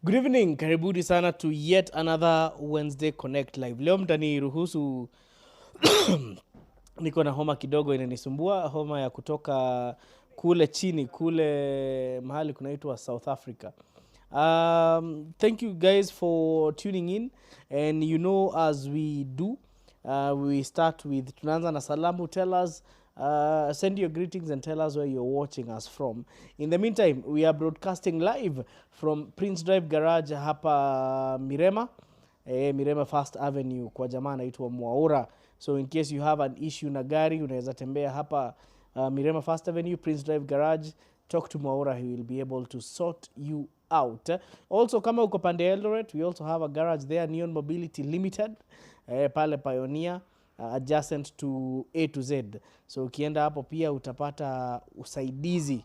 Good evening, karibuni sana to yet another Wednesday Connect Live. Leo mtaniruhusu niko na homa kidogo inanisumbua, homa ya kutoka kule chini, kule mahali kunaitwa South Africa. Thank you guys for tuning in, and as we do, we start with tunaanza na salamu. Tell us, send your greetings and tell us where you're watching us from. In the meantime, we are broadcasting live from Prince Drive Garage hapa Mirema, Mirema First Avenue kwa jamaa anaitwa Mwaura. So in case you have an issue na gari, unaweza tembea hapa Mirema First Avenue, Prince Drive Garage, talk to Mwaura, he will be able to sort you out. Also, kama uko pande Eldoret, we also have a garage there, Neon Mobility Limited, pale Pioneer, adjacent to A to Z. So ukienda hapo pia utapata usaidizi.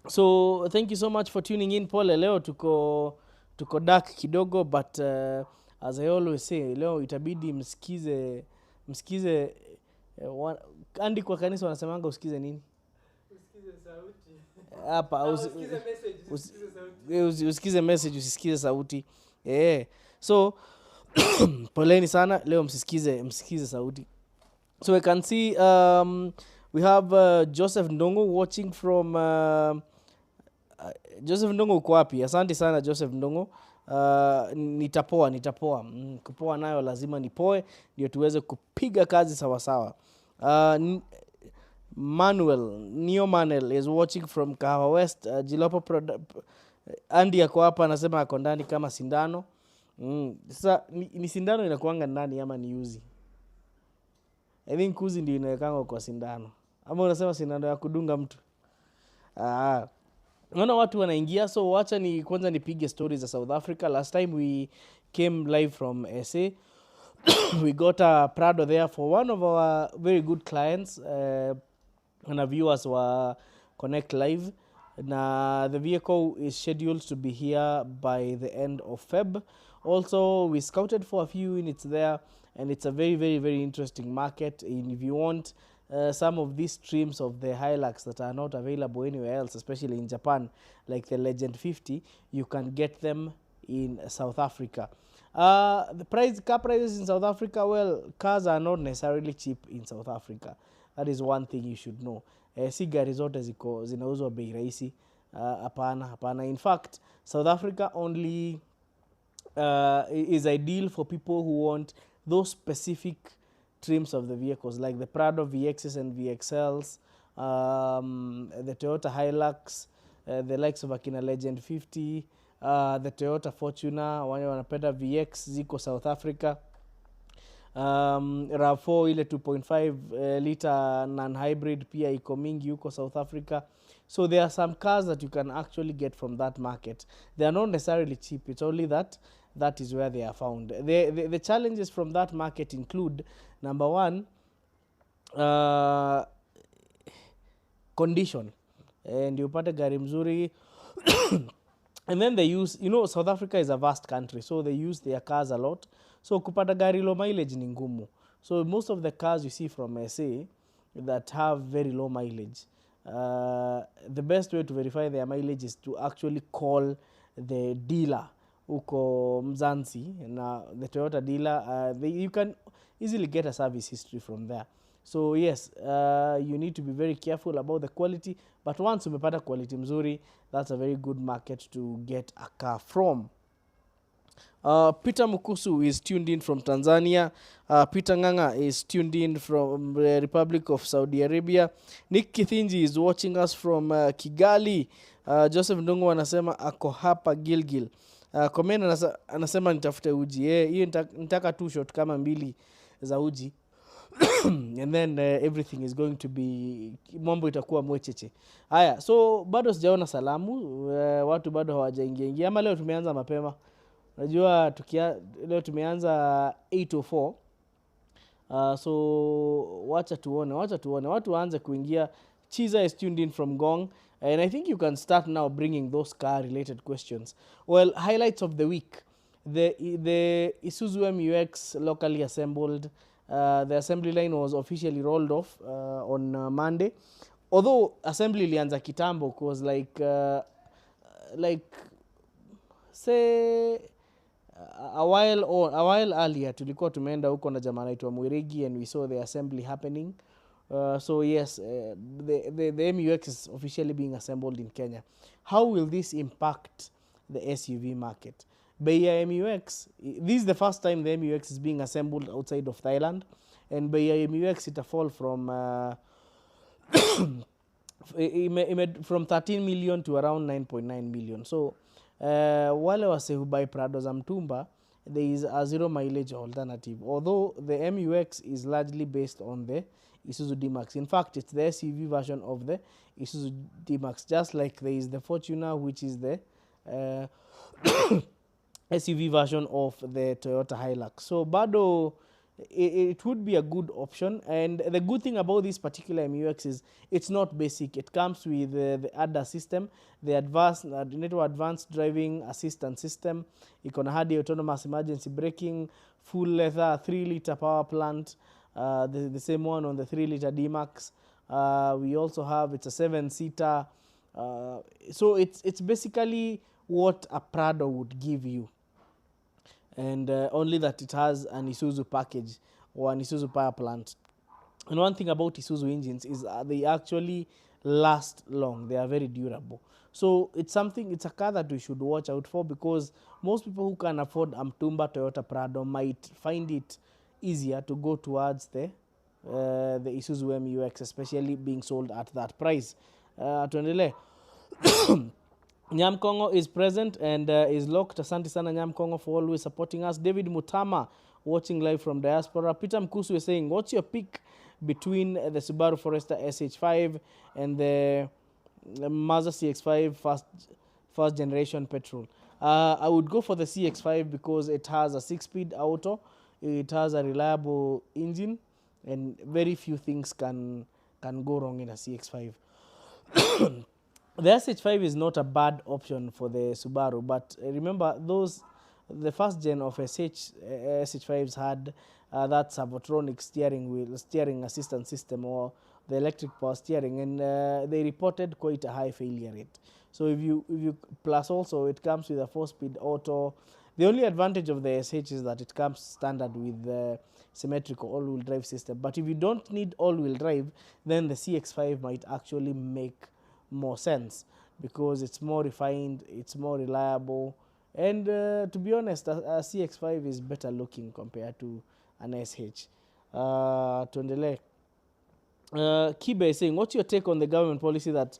So thank you so much for tuning in. Pole leo tuko dark kidogo, but as I always say, leo itabidi msikize andi kwa kanisa wanasemanga usikize nini? Usikize sauti. Hapa usikize message, usisikize sauti. So poleni sana, leo msikize sauti. So we can see we have Joseph Ndongo watching from Joseph Ndongo uko wapi? Asante sana Joseph Ndongo. Nitapoa. Kupoa nayo lazima nipoe ndio tuweze kupiga kazi sawa sawa. Neo Manuel is watching from Kahawa West. Jilopo Andy yako hapa anasema ako ndani kama sindano. Sasa ni sindano inakuanga ndani ama ni uzi? I think uzi ndio inawekanga kwa sindano. Ama unasema sindano ya kudunga mtu? Naona watu wanaingia, so wacha kwanza nipige stories za South Africa. Last time we came live from SA. We got a Prado there for one of our very good clients, and our viewers were Konnekt live. Now the vehicle is scheduled to be here by the end of Feb. Also, we scouted for a few units there, and it's a very, very, very interesting market. And if you want some of these streams of the Hilux that are not available anywhere else, especially in Japan, like the Legend 50, you can get them in South Africa. The car prices in South Africa, well, cars are not necessarily cheap in South Africa. That is one thing you should know. Si gari zote zinauzwa bei rahisi. Hapana. In fact, South Africa only is ideal for people who want those specific trims of the vehicles, like the Prado VXs and VXLs, the Toyota Hilux, the likes of Akina Legend 50, the Toyota Fortuner, wanapenda VX ziko South Africa. RAV4 ile 2.5 liter non-hybrid pia iko mingi huko South Africa. So there are some cars that you can actually get from that market. They are not necessarily cheap. It's only that is where they are found. The challenges from that market include, number one, condition. And upate gari mzuri. And then they use, South Africa is a vast country, so they use their cars a lot. So kupata gari low mileage ni ngumu. So most of the cars you see from SA that have very low mileage, the best way to verify their mileage is to actually call the dealer uko Mzansi, na the Toyota dealer. You can easily get a service history from there. So yes, you need to be very careful about the quality, but once umepata quality mzuri, that's a very good market to get a car from. Peter Mukusu is tuned in from Tanzania. Peter Nganga is tuned in from the Republic of Saudi Arabia. Nick Kithinji is watching us from Kigali. Joseph Ndongo anasema ako hapa Gilgil. Komen anasema nitafute uji. Hiyo nitaka two shot kama mbili za uji. And then everything is going to be, mambo itakuwa mwecheche. Haya, so bado sijaona salamu. Watu bado hawajaingia. Ama leo tumeanza mapema. Najua leo tumeanza 8:04. So wacha tuone. Watu waanze kuingia. Chiza is tuned in from Gong. And I think you can start now bringing those car related questions. Well, highlights of the week. The Isuzu MUX locally assembled. The assembly line was officially rolled off on Monday. Although assembly ilianza kitambo, was like say a while earlier tulikuwa tumeenda huko na jamaa anaitwa Mwirigi and we saw the assembly happening. So yes, the MUX is officially being assembled in Kenya. How will this impact the SUV market? Bei ya MUX, this is the first time the MUX is being assembled outside of Thailand, and bei ya MUX itafall from from 13 million to around 9.9 million. So wale wase who buy Prado za mtumba, there is a zero mileage alternative, although the MUX is largely based on the Isuzu D-Max. In fact, it's the SUV version of the Isuzu D-Max, just like there is the Fortuner, which is the SUV version of the Toyota Hilux. So bado it would be a good option, and the good thing about this particular MUX is it's not basic. It comes with the ADA system, the advanced driving assistance system. Iko na hadi autonomous emergency braking, full leather 3-liter power plant, the same one on the 3-liter D-Max. We also have, it's a 7-seater, so it's basically what a Prado would give you, and only that it has an Isuzu package or an Isuzu power plant. And one thing about Isuzu engines is they actually last long. They are very durable. So it's a car that we should watch out for, because most people who can afford a Mtumba Toyota Prado might find it easier to go towards the Isuzu MUX, especially being sold at that price. Tuendelee. Nyam Kongo is present and is locked. Asante sana Nyam Kongo for always supporting us. David Mutama watching live from diaspora. Peter Mkusu is saying, what's your pick between the Subaru Forester SH5 and the Mazda CX-5 first generation petrol? I would go for the CX-5 because it has a 6-speed auto. It has a reliable engine, and very few things can go wrong in a CX-5. The SH5 is not a bad option for the Subaru, but remember the first gen of SH5s had that Servotronic steering assistance system, or the electric power steering, and they reported quite a high failure rate. So if you plus also it comes with a 4-speed auto. The only advantage of the SH is that it comes standard with the symmetrical all-wheel drive system. But if you don't need all-wheel drive, then the CX5 might actually make more sense, because it's more refined, it's more reliable, and to be honest, a CX5 is better looking compared to an SH. Tuendelee. Kibe is saying, what's your take on the government policy that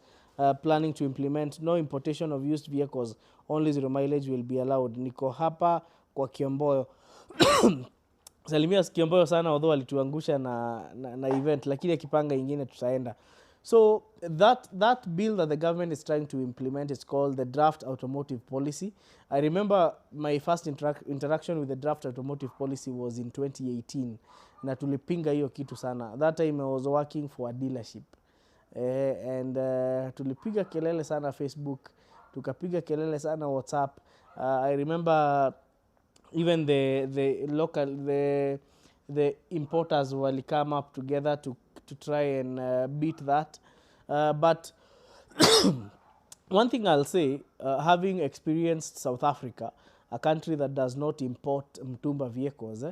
planning to implement no importation of used vehicles, only 0 mileage will be allowed? Niko hapa kwa Kiomboyo. Salimia Kiomboyo sana, although alituangusha na event, lakini akipanga ingine tutaenda. So that bill that the government is trying to implement is called the draft automotive policy. I remember my first interaction with the draft automotive policy was in 2018. Na tulipinga hiyo kitu sana. That time I was working for a dealership. And tulipiga kelele sana Facebook, tukapiga kelele sana WhatsApp. I remember even the importers wali come up together to try and beat that. But one thing I'll say, having experienced South Africa, a country that does not import Mtumba vehicles,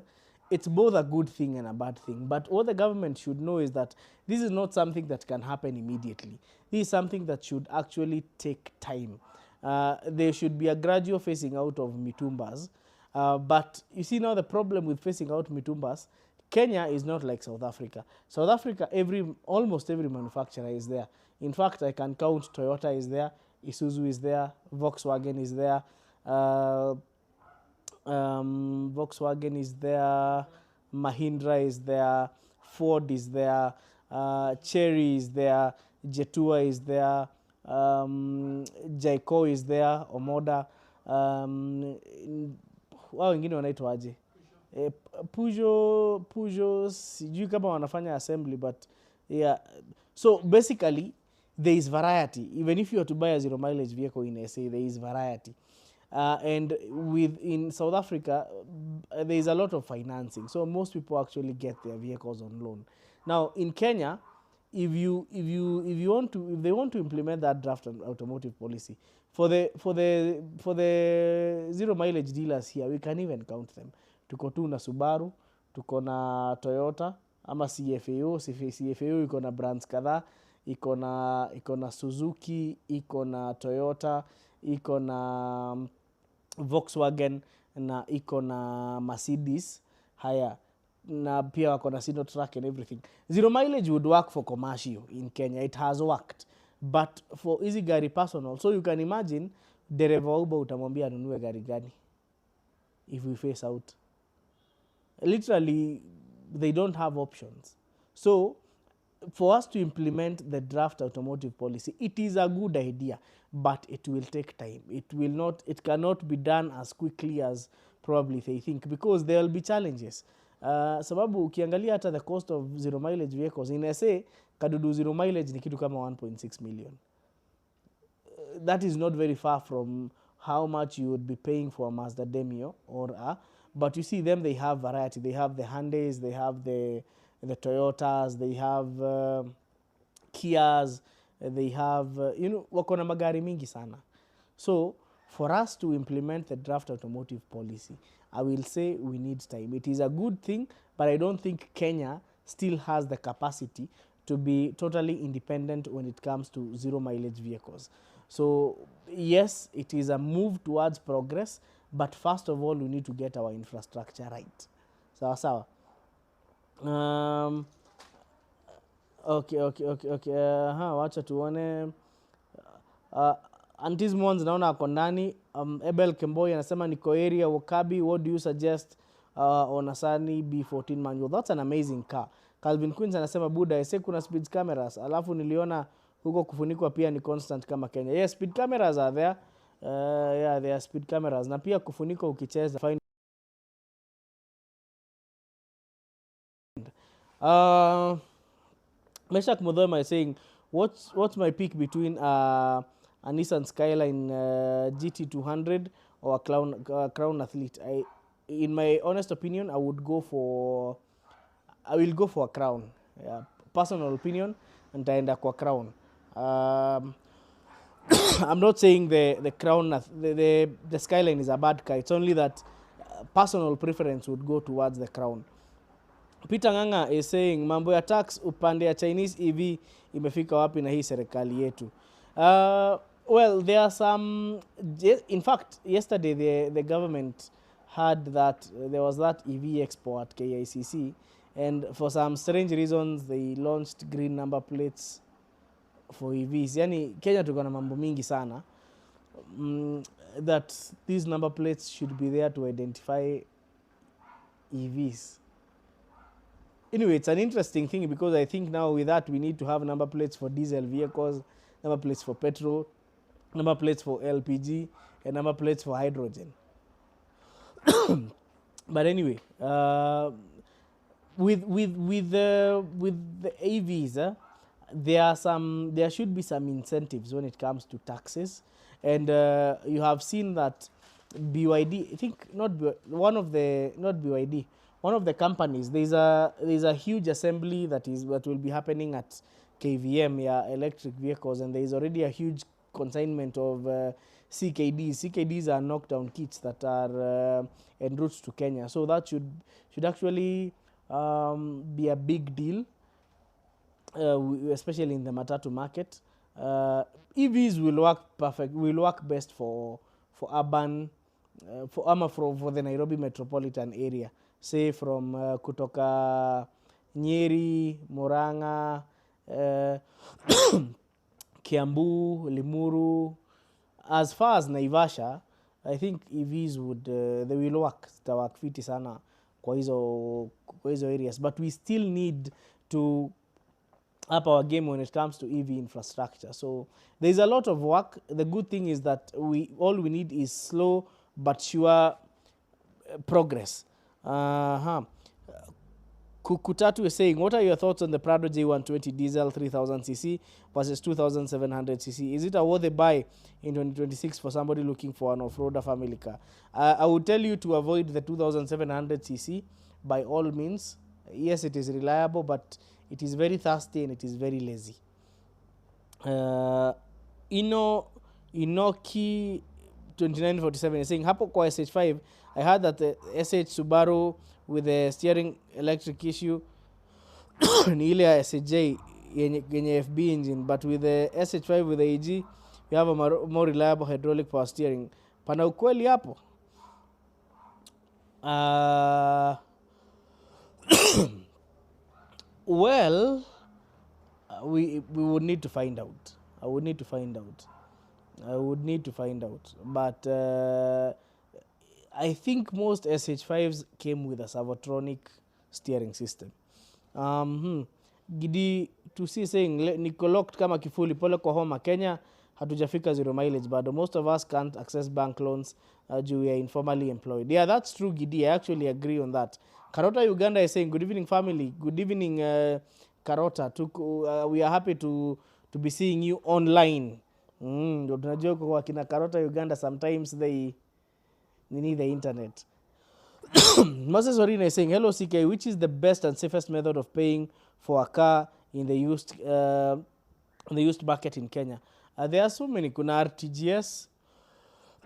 it's both a good thing and a bad thing. But what the government should know is that this is not something that can happen immediately. This is something that should actually take time. There should be a gradual phasing out of Mitumbas. But you see now the problem with phasing out Mitumbas, Kenya is not like South Africa. South Africa, almost every manufacturer is there. In fact, I can count Toyota is there, Isuzu is there, Volkswagen is there, Mahindra is there, Ford is there, Chery is there, Jetua is there, Jayco is there, Omoda, wao wengine wanaitwa aje? Peugeot sijui kama wanafanya assembly, but yeah. So basically there is variety. Even if you are to buy a 0 mileage vehicle in SA, there is variety. And in South Africa, there is a lot of financing. So most people actually get their vehicles on loan. Now in Kenya, if they want to implement that draft automotive policy, for the zero mileage dealers here, we can even count them. Tuko tu na Subaru, tuko na Toyota ama CFAO. CFAO iko na brands kadhaa, iko na Suzuki, iko na Toyota, iko na Volkswagen na iko na Mercedes. Haya, na pia wako na Sinotrack and everything. Zero mileage would work for commercial in Kenya. It has worked. But for easy gari personal, so you can imagine dereva wa Uber utamwambia anunue gari gani if we face out. Literally, they don't have options. So for us to implement the draft automotive policy, it is a good idea, but it will take time. It cannot be done as quickly as probably they think, because there will be challenges. Sababu ukiangalia hata the cost of zero mileage vehicles in SA, kadudu zero mileage ni kitu kama 1.6 million. That is not very far from how much you would be paying for a Mazda Demio or a, but you see them, they have variety. They have the Hyundais, they have the Toyotas, they have Kias, they have wako na magari mingi sana. So for us to implement the draft automotive policy, I will say we need time. It is a good thing, but I don't think Kenya still has the capacity to be totally independent when it comes to zero mileage vehicles. So yes, it is a move towards progress, but first of all, we need to get our infrastructure right. Sawa sawa. Okay. Wacha tuone. Antis Mons naona ako ndani. Ebel Kemboi anasema niko area Wakabi. What do you suggest on a Sunny B14 manual? That's an amazing car. Calvin Queens anasema Buda, ese kuna speed cameras. Alafu niliona huko kufunikwa pia ni constant kama Kenya. Yes, speed cameras are there. Yeah, there are speed cameras. Na pia kufunikwa ukicheza. Fine. Meshak Modoma is saying, what's my pick between a Nissan Skyline GT200 or a Crown Athlete? In my honest opinion, I will go for a Crown. Yeah, personal opinion, nitaenda kwa Crown. I'm not saying the Crown, the Skyline is a bad car. It's only that personal preference would go towards the Crown. Peter Nganga is saying mambo ya tax upande ya Chinese EV imefika wapi na hii serikali yetu. Well, there are some, in fact, yesterday the government had that, there was that EV expo at KICC, and for some strange reasons they launched green number plates for EVs. Yani Kenya tuko na mambo mingi sana, that these number plates should be there to identify EVs. Anyway, it's an interesting thing, because I think now with that we need to have number plates for diesel vehicles, number plates for petrol, number plates for LPG, and number plates for hydrogen. But anyway, with the AVs, there should be some incentives when it comes to taxes, and you have seen that BYD, I think one of the companies, there's a huge assembly that will be happening at KVM, yeah, electric vehicles, and there is already a huge consignment of CKDs. CKDs are knockdown kits that are en route to Kenya, so that should actually be a big deal, especially in the matatu market. EVs will work best for urban, for the Nairobi metropolitan area, say from kutoka Nyeri, Murang'a, Kiambu, Limuru, as far as Naivasha. I think EVs they will work fiti sana kwa hizo areas, but we still need to up our game when it comes to EV infrastructure. So there's a lot of work. The good thing is that all we need is slow but sure progress. Kukutatu is saying, what are your thoughts on the Prado J120 diesel 3000cc versus 2700cc? Is it a worthy buy in 2026 for somebody looking for an off-roader family car? I would tell you to avoid the 2700cc by all means. Yes, it is reliable, but it is very thirsty and it is very lazy. Inoki 2947 is saying hapo kwa SH5 I heard that the SH Subaru with the steering electric issue ni ile ya SJ yenye FB engine, but with the SH5 with the AG you have a more reliable hydraulic power steering. Pana ukweli hapo? Well, we would need to find out. I would need to find out. But I think most SH5s came with a Servotronic steering system. Gidi to see saying niko locked kama kifuli pole kwa homa Kenya hatujafika 0 mileage bado. Most of us can't access bank loans due we are informally employed. Yeah, that's true, Gidi. I actually agree on that. Karota Uganda is saying good evening family. Good evening Karota. We are happy to be seeing you online. Tunajua kwa kina Karota Uganda sometimes they need the internet. Moses Orina is saying, hello CK, which is the best and safest method of paying for a car in the used market in Kenya? There are so many. Kuna RTGS.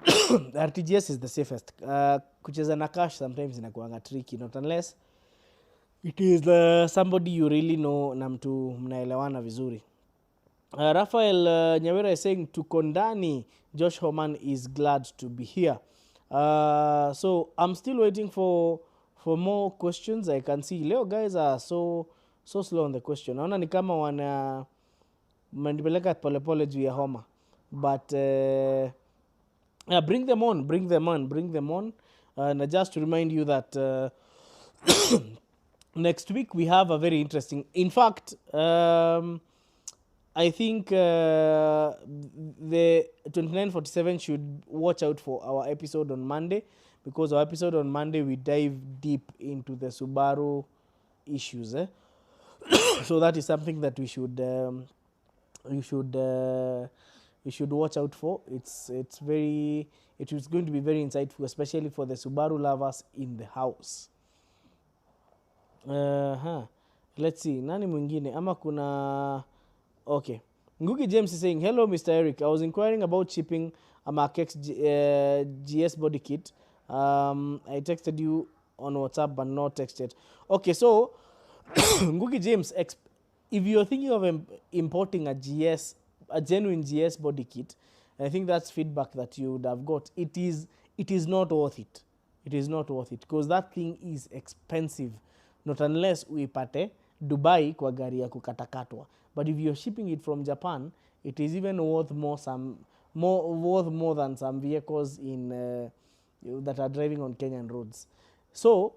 RTGS is the safest. Kucheza na cash sometimes inakuanga tricky, not unless it is somebody you really know na mtu mnaelewana vizuri. Raphael Nyawera is saying, Tukondani, Josh Homan is glad to be here. So I'm still waiting for more questions. I can see Leo guys are so slow on the question. Naona ni kama wana manipeleka polepole juu ya homa. But bring them on. And just to remind you that next week we have a very interesting, in fact, I think the 2947 should watch out for our episode on Monday, because our episode on Monday we dive deep into the Subaru issues. So that is something that we should watch out for. It is going to be very insightful, especially for the Subaru lovers in the house. Let's see, nani mwingine ama kuna. Okay, Ngugi James is saying, hello Mr. Eric, I was inquiring about shipping a Konnekt GS body kit. I texted you on WhatsApp but not texted. Okay, so Ngugi James, if you're thinking of importing a genuine GS body kit, I think that's feedback that you would have got. It is not worth it. It is not worth it because that thing is expensive, not unless uipate Dubai kwa gari ya kukatakatwa. But if you're shipping it from Japan, it is even worth more than some vehicles that are driving on Kenyan roads. So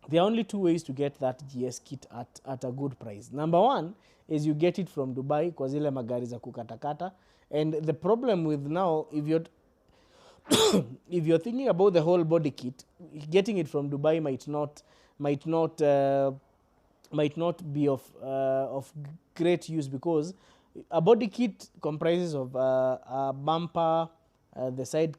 there are only two ways to get that GS kit at a good price. Number one is you get it from Dubai kwa zile magari za kukatakata. And the problem with now, if you're thinking about the whole body kit, getting it from Dubai might not be of great use, because a body kit comprises of a bumper, the side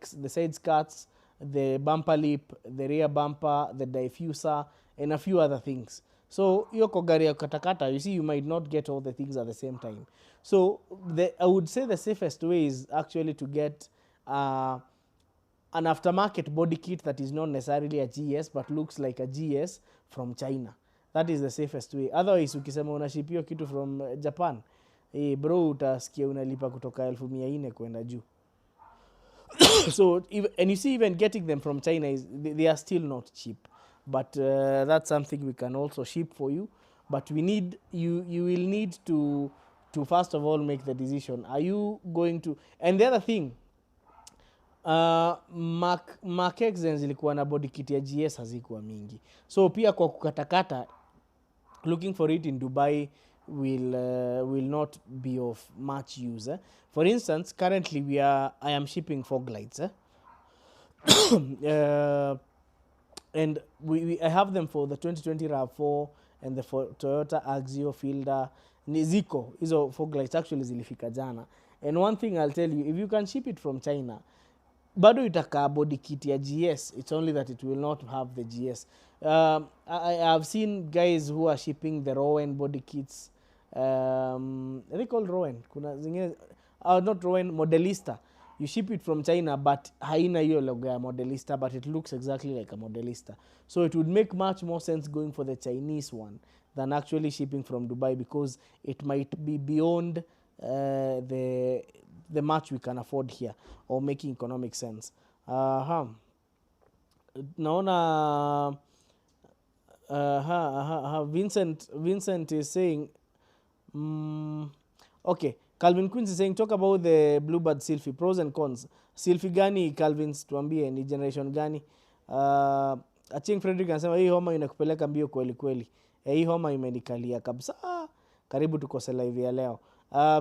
skirts, the bumper lip, the rear bumper, the diffuser, and a few other things. So hiyo kwa gari ya katakata, you see, you might not get all the things at the same time. So I would say the safest way is actually to get an aftermarket body kit that is not necessarily a GS but looks like a GS from China. That is the safest way. Otherwise, ukisema unaship hiyo kitu from Japan, bro, utasikia unalipa kutoka 1400 kwenda juu. So, and you see, even getting them from China, they are still not cheap. But that's something we can also ship for you. But you will need to first of all make the decision. Are you going to... And the other thing, Konnekt zilikuwa na body kit ya GS hazikuwa mingi. So pia kwa kukatakata, looking for it in Dubai will not be of much use. For instance, currently I am shipping fog lights. And I have them for the 2020 RAV4 and the Toyota Axio Fielder Ziko. Hizo fog lights actually zilifika jana. And one thing I'll tell you, if you can ship it from China, bado itakaa body kit ya GS. It's only that it will not have the GS. I have seen guys who are shipping the Rowan body kits. Are they called Rowan? Kuna zingine, not Rowan, Modelista. you ship it from China but haina hiyo logo ya Modelista, but it looks exactly like a Modelista. So it would make much more sense going for the Chinese one than actually shipping from Dubai, because it might be beyond the much we can afford here, or making economic sense. Naona Vincent is saying okay, Calvin Queens is saying talk about the Bluebird Sylphy, pros and cons. Sylphy gani Calvin, tuambie ni generation gani? Aching Frederick anasema hii homa inakupeleka mbio kweli kweli. Hii homa imenikalia kabisa. Karibu tukose live ya leo.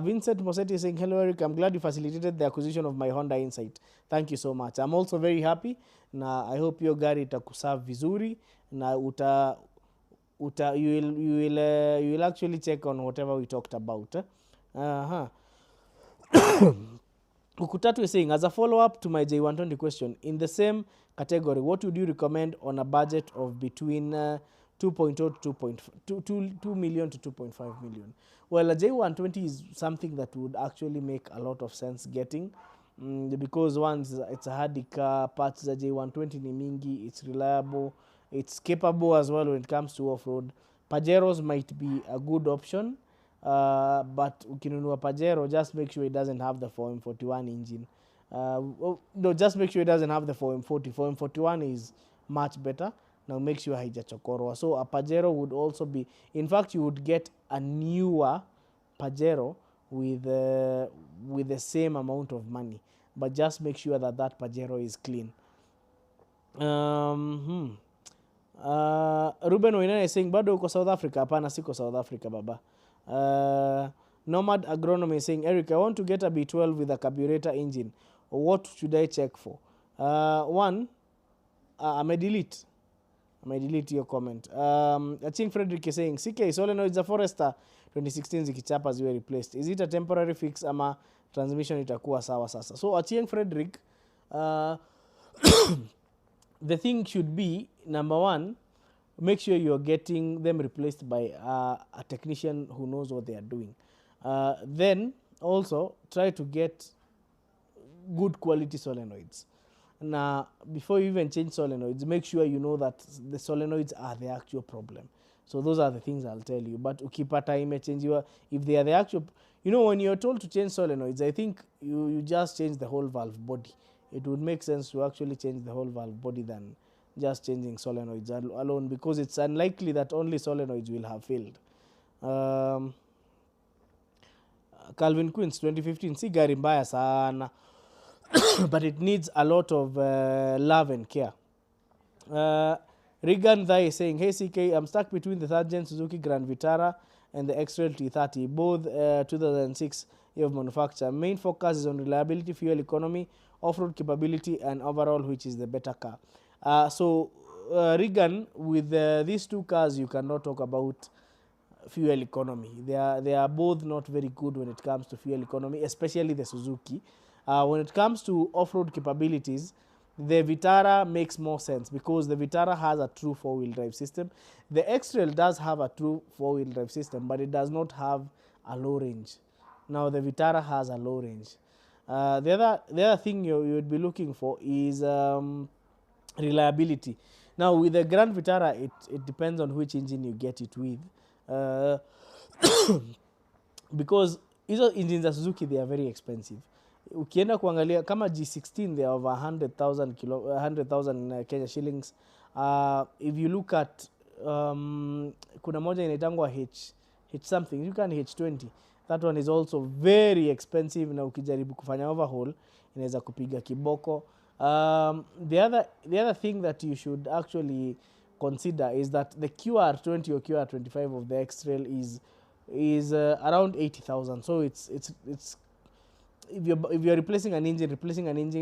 Vincent Mosetti is saying hello Eric, I'm glad you facilitated the acquisition of my Honda Insight. Thank you so much. I'm also very happy na I hope your gari itakuserve vizuri na you will actually check on whatever we talked about. Ukutatu is saying, as a follow-up to my J120 question, in the same category, what would you recommend on a budget of between 2.0 to 2 million to 2.5 million? Well, a J120 is something that would actually make a lot of sense getting, because once it's a hardy car, parts za J120 ni mingi, it's reliable, it's capable as well when it comes to off-road. Pajeros might be a good option, but ukinunua Pajero, just make sure it doesn't have the 4M41 engine. No, just make sure it doesn't have the 4M40. 4M41 is much better. Now make sure haijachokorwa. So a Pajero would also be, in fact you would get a newer Pajero with the same amount of money, but just make sure that that Pajero is clean. Ruben Wainana is saying bado uko South Africa. Hapana, siko South Africa baba. Nomad Agronomy is saying, Eric, I want to get a B12 with a carburetor engine. What should I check for? One, I may delete your comment. Aching Frederick is saying, CK solenoids a Forester 2016 zikichapa ziwe replaced. Is it a temporary fix ama transmission itakuwa sawa sasa? So Aching Frederick, the thing should be, number one, make sure you're getting them replaced by a technician who knows what they are doing. Then also try to get good quality solenoids. Now, before you even change solenoids, make sure you know that the solenoids are the actual problem. So those are the things I'll tell you. But ukipata imechange, if they are the actual, when you're told to change solenoids, I think you just change the whole valve body. It would make sense to actually change the whole valve body than just changing solenoids alone, because it's unlikely that only solenoids will have failed. Calvin Queens 2015, si gari mbaya sana, but it needs a lot of love and care. Regan Thai is saying, hey CK, I'm stuck between the 3rd gen Suzuki Grand Vitara and the X-Trail T30, both 2006 year of manufacture. Main focus is on reliability, fuel economy, off-road capability, and overall which is the better car. Regan, with these two cars you cannot talk about fuel economy. They are both not very good when it comes to fuel economy, especially the Suzuki. When it comes to off-road capabilities, the Vitara makes more sense because the Vitara has a true 4-wheel drive system. The X-Trail does have a true 4-wheel drive system, but it does not have a low range. Now the Vitara has a low range. The other thing you would be looking for is reliability. Now with the Grand Vitara, it depends on which engine you get it with. Because hizo engines za Suzuki, they are very expensive. Ukienda kuangalia kama G16, they are over 100,000 Kenya shillings. If you look at kuna moja inaitangwa H something, you can H20. That one is also very expensive, na ukijaribu kufanya overhaul inaweza kupiga kiboko. The other thing that you should actually consider is that the QR20 or QR25 of the X-Trail is around 80,000. So it's if you're replacing an engine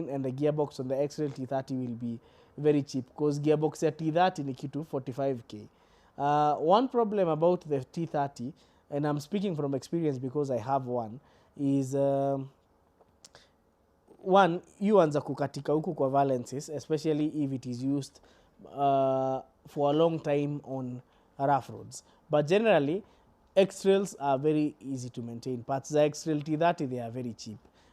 and the gearbox on the X-Trail T30 will be very cheap, because gearbox at T30 ni kitu 45k. One problem about the T30, and I'm speaking from experience because I have one, is one, you anza kukatika huku kwa valences, especially if it is used for a long time on rough roads. But generally, X-Trails are very easy to maintain. Parts the X-Trail T30, they are very cheap.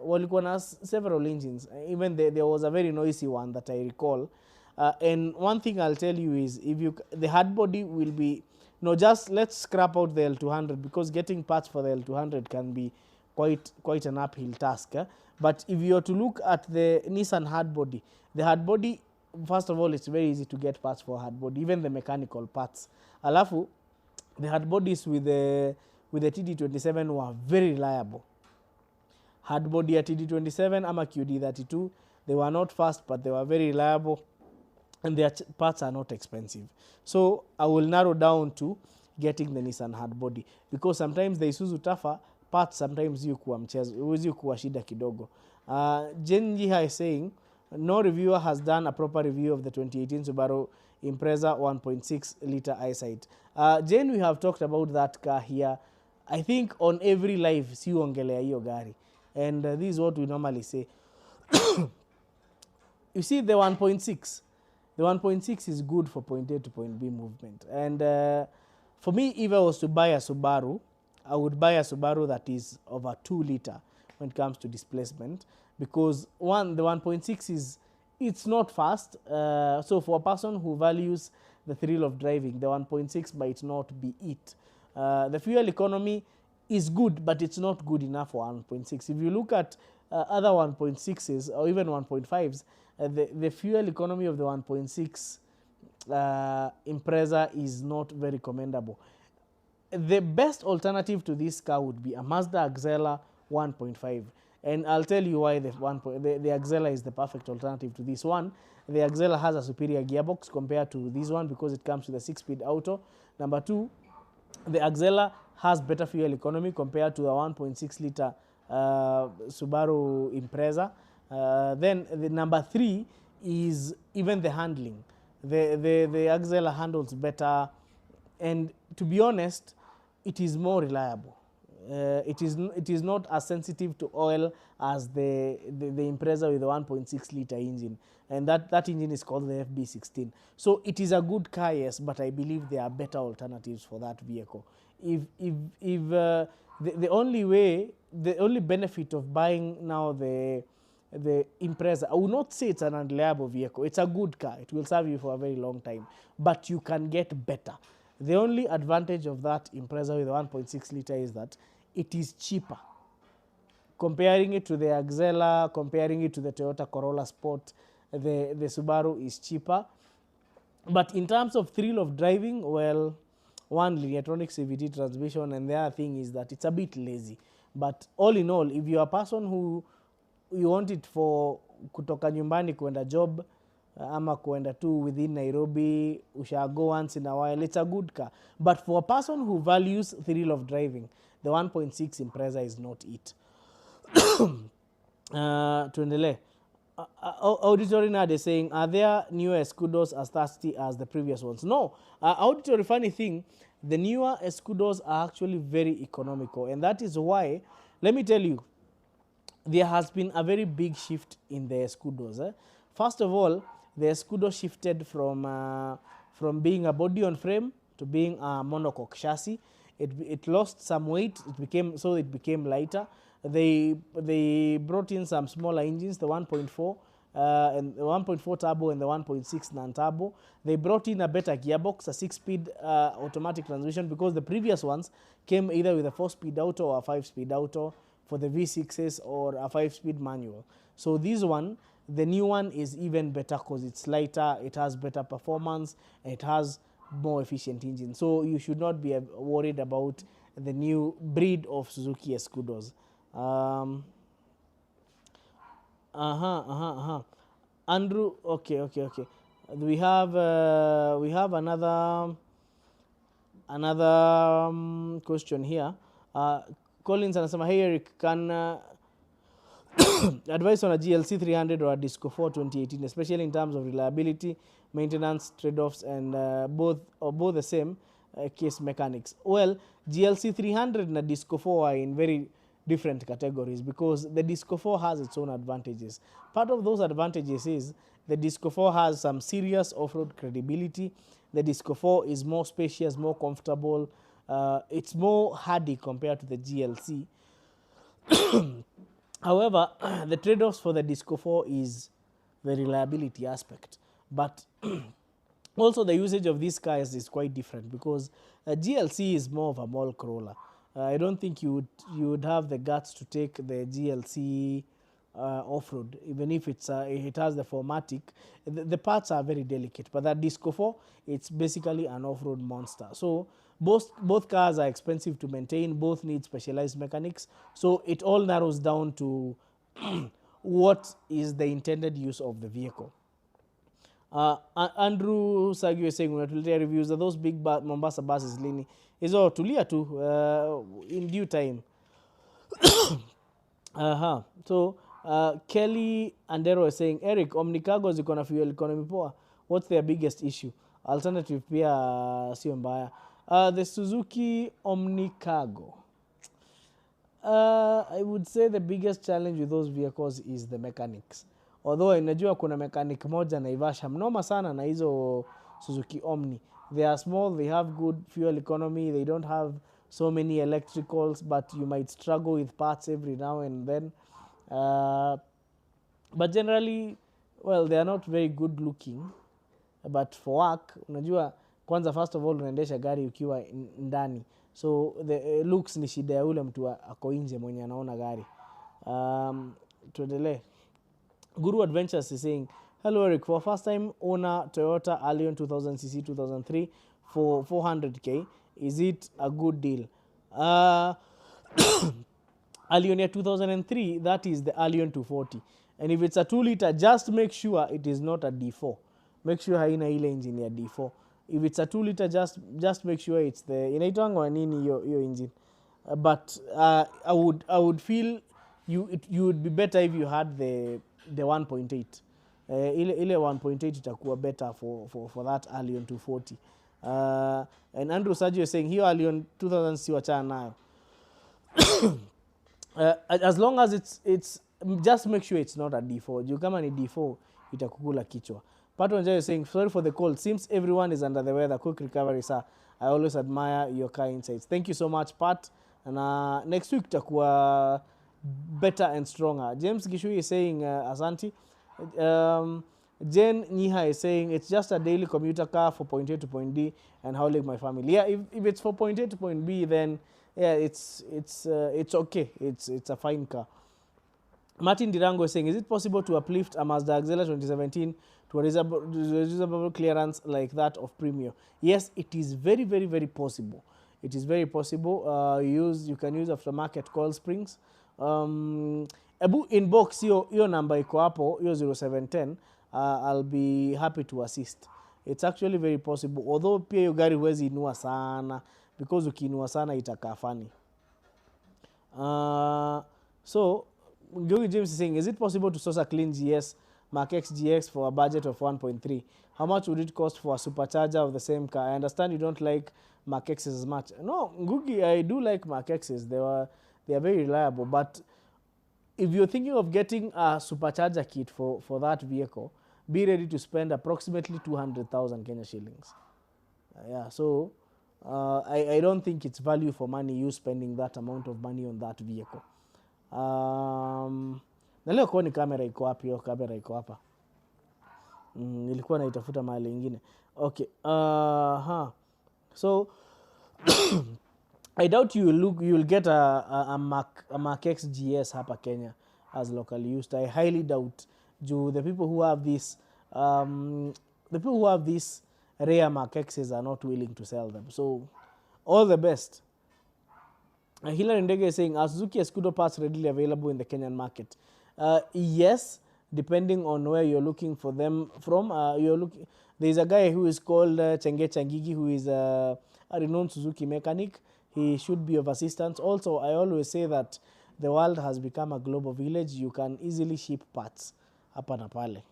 walikuwa na several engines. Even there was a very noisy one that I recall. And one thing I'll tell you is, if you the hard body will be, no, just let's scrap out the L200, because getting parts for the L200 can be quite an uphill task. But if you are to look at the Nissan hard body, the hard body, first of all, it's very easy to get parts for hard body, even the mechanical parts. Alafu, the hard bodies with the TD27 were very reliable. Hard body at TD27 ama QD32, they were not fast, but they were very reliable, and their parts are not expensive. So I will narrow down to getting the Nissan hard body, because sometimes the Isuzu Tafa parts sometimes you kuwa mchezo, huwezi kuwa shida kidogo. Jenjiha is saying no reviewer has done a proper review of the 2018 Subaru Impreza 1.6 liter eyesight. Jen, we have talked about that car here, I think on every live, si ongelea hiyo gari, and this is what we normally say. You see, the 1.6, the 1.6 is good for point A to point B movement. And for me, if I was to buy a Subaru, I would buy a Subaru that is over 2 liter when it comes to displacement, because one, the 1.6 is, it's not fast. So for a person who values the thrill of driving, the 1.6 might not be it. The fuel economy is good, but it's not good enough for 1.6. If you look at other 1.6s or even 1.5s, the fuel economy of the 1.6 Impreza is not very commendable. The best alternative to this car would be a Mazda Axela 1.5, and I'll tell you why the Axela is the perfect alternative to this one. The Axela has a superior gearbox compared to this one, because it comes with a 6-speed auto. Number two, the Axela has better fuel economy compared to the 1.6 liter Subaru Impreza. Then the number three is even the handling. The Axela handles better, and to be honest, it is more reliable. It is not as sensitive to oil as the Impreza with the 1.6 liter engine, and that engine is called the FB16. So it is a good car, yes, but I believe there are better alternatives for that vehicle. The only benefit of buying now the Impreza, I would not say it's an unreliable vehicle. It's a good car. It will serve you for a very long time, but you can get better. The only advantage of that Impreza with the 1.6 liter is that it is cheaper. Comparing it to the Axela, comparing it to the Toyota Corolla Sport, the Subaru is cheaper. But in terms of thrill of driving, well, one, electronic CVT transmission, and the other thing is that it's a bit lazy. But all in all, if you're a person who you want it for kutoka nyumbani kuenda job, ama kuenda tu within Nairobi, ushago once in a while, it's a good car. But for a person who values thrill of driving, the 1.6 Impreza is not it. Tuendelee. Auditory Nad is saying, are there newer Escudos as thirsty as the previous ones? No. Auditory, funny thing, the newer Escudos are actually very economical, and that is why, let me tell you, there has been a very big shift in the Escudos. First of all, the Escudo shifted from being a body on frame to being a monocoque chassis. It lost some weight. It became lighter. They brought in some smaller engines, the 1.4 and the 1.4 turbo and the 1.6 non-turbo. They brought in a better gearbox, a 6-speed automatic transmission, because the previous ones came either with a 4-speed auto or a 5-speed auto for the V6s, or a 5-speed manual. So this one, the new one, is even better because it's lighter, it has better performance, and it has more efficient engine. So you should not be worried about the new breed of Suzuki Escudos. Andrew, okay. We have another question here. Collins anasema, hey Eric, can advice on a GLC 300 or a Disco 4 2018, especially in terms of reliability, maintenance, trade-offs, and both the same case mechanics? Well, GLC 300 and a Disco 4 are in very different categories, because the Disco 4 has its own advantages. Part of those advantages is the Disco 4 has some serious off-road credibility. The Disco 4 is more spacious, more comfortable. It's more hardy compared to the GLC. However, the trade-offs for the Disco 4 is the reliability aspect. But also the usage of these cars is quite different because a GLC is more of a mall crawler. I don't think you would have the guts to take the GLC off-road, even if it has the 4MATIC. The parts are very delicate, but that Disco 4, it's basically an off-road monster. So both cars are expensive to maintain, both need specialized mechanics. So it all narrows down to what is the intended use of the vehicle. Andrew Sagi is saying unatuletea reviews za those big Mombasa buses lini hizo, tulia tu in due time. So Kelly Andero is saying, Eric, Omnicargo ziko na fuel economy poa, what's their biggest issue? Alternative pia sio mbaya. The Suzuki Omnicargo, I would say the biggest challenge with those vehicles is the mechanics. Although inajua kuna mechanic moja Naivasha mnoma sana na hizo Suzuki Omni. They are small, they have good fuel economy, they don't have so many electricals, but you might struggle with parts every now and then. But generally, well, they are not very good looking. But for work, unajua kwanza first of all unaendesha gari ukiwa ndani. So the looks ni shida ya ule mtu ako nje mwenye anaona gari. Tuendelee. Guru Adventures is saying, hello Eric, for first time owner Toyota Allion 2000cc 2003 for 400k, is it a good deal? Allion 2003, that is the Allion 240. And if it's a 2-liter, just make sure it is not a D4. Make sure haina ile engine ya D4. If it's a 2-liter, just make sure it's the inaitangwa nini yo engine. But I would feel you would be better if you had the 1.8. Ile 1.8 itakuwa better for that Allion 240. And Andrew Sergio is saying hiyo Allion 2000 si wachana nayo. As long as it's just make sure it's not a D4. Juu kama ni D4 itakukula kichwa. Pato Njay is saying, sorry for the cold. Seems everyone is under the weather. Quick recovery, sir. I always admire your car insights. Thank you so much, Pat. And next week takuwa better and stronger. James Gishui is saying, Asanti. Jen Niha is saying, it's just a daily commuter car for point A to point D and hauling my family. Yeah, if it's for point A to point B, then yeah, it's okay. It's a fine car. Martin Dirango is saying, is it possible to uplift a Mazda Axela 2017 to a reasonable clearance like that of Premio? Yes, it is very, very, very possible. It is very possible. You can use aftermarket coil springs. Ebu inbox your number iko hapo, your 0710. I'll be happy to assist. It's actually very possible. Although pia hiyo gari huwezi inua sana, because ukiinua sana itakaa funny. So Joey James is saying, is it possible to source a clean GS Mark X GX for a budget of 1.3? How much would it cost for a supercharger of the same car? I understand you don't like Mark X's as much. No, Ngugi, I do like Mark X's. They are very reliable. But if you're thinking of getting a supercharger kit for that vehicle, be ready to spend approximately 200,000 Kenya shillings. Yeah, so I don't think it's value for money you spending that amount of money on that vehicle. Na leo kuoni kamera iko wapi? Hiyo kamera iko hapa. Nilikuwa naitafuta mahali ingine. Okay. So I doubt you'll get a Mark X GS hapa Kenya as locally used. I highly doubt. The people who have these rare Mark X's are not willing to sell them. So all the best. Hilary Ndege is saying, are Suzuki Escudo parts readily available in the Kenyan market? Yes, depending on where you're looking for them from. There is a guy who is called Chenge Changigi, who is a renowned Suzuki mechanic. He should be of assistance. Also, I always say that the world has become a global village. You can easily ship parts hapa na pale.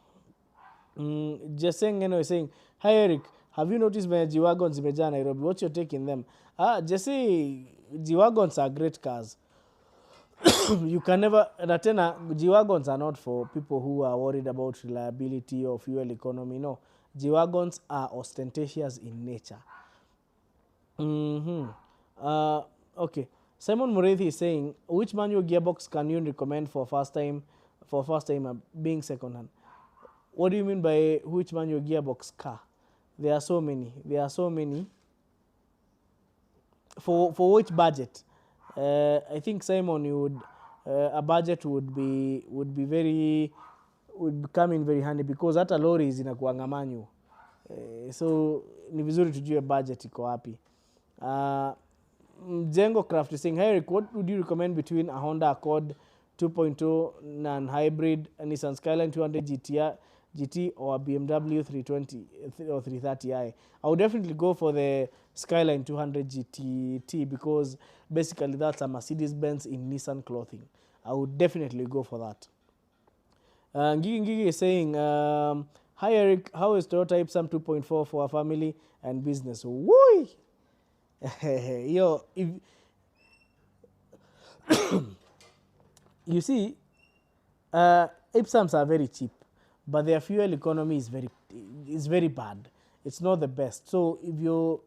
Jesse Ngeno is saying, hi Eric, have you noticed when G-Wagons zimejaa Nairobi? What's your take in them? Jesse, G-Wagons are great cars. You can never, tena, G-Wagons are not for people who are worried about reliability or fuel economy. No, G-Wagons are ostentatious in nature. Okay, Simon Mureithi is saying, which manual gearbox can you recommend for first time being second hand? What do you mean by which manual gearbox car? There are so many. For which budget? I think Simon, you would a budget would come in very handy because hata lori zinakuanga manual. So ni vizuri tujue budget iko wapi. Jengo Craft is saying, hey Eric, what would you recommend between a Honda Accord 2.0 non-hybrid, a Nissan Skyline 200 GT or a BMW 320 or 330i? I would definitely go for the Skyline 200 GT because basically that's a Mercedes-Benz in Nissan clothing. I would definitely go for that. Ngigi is saying, hi Eric, how is Toyota Ipsum 2.4 for a family and business? Woo! Yo, if you see, Ipsums are very cheap, but their fuel economy is very bad. It's not the best. So if you're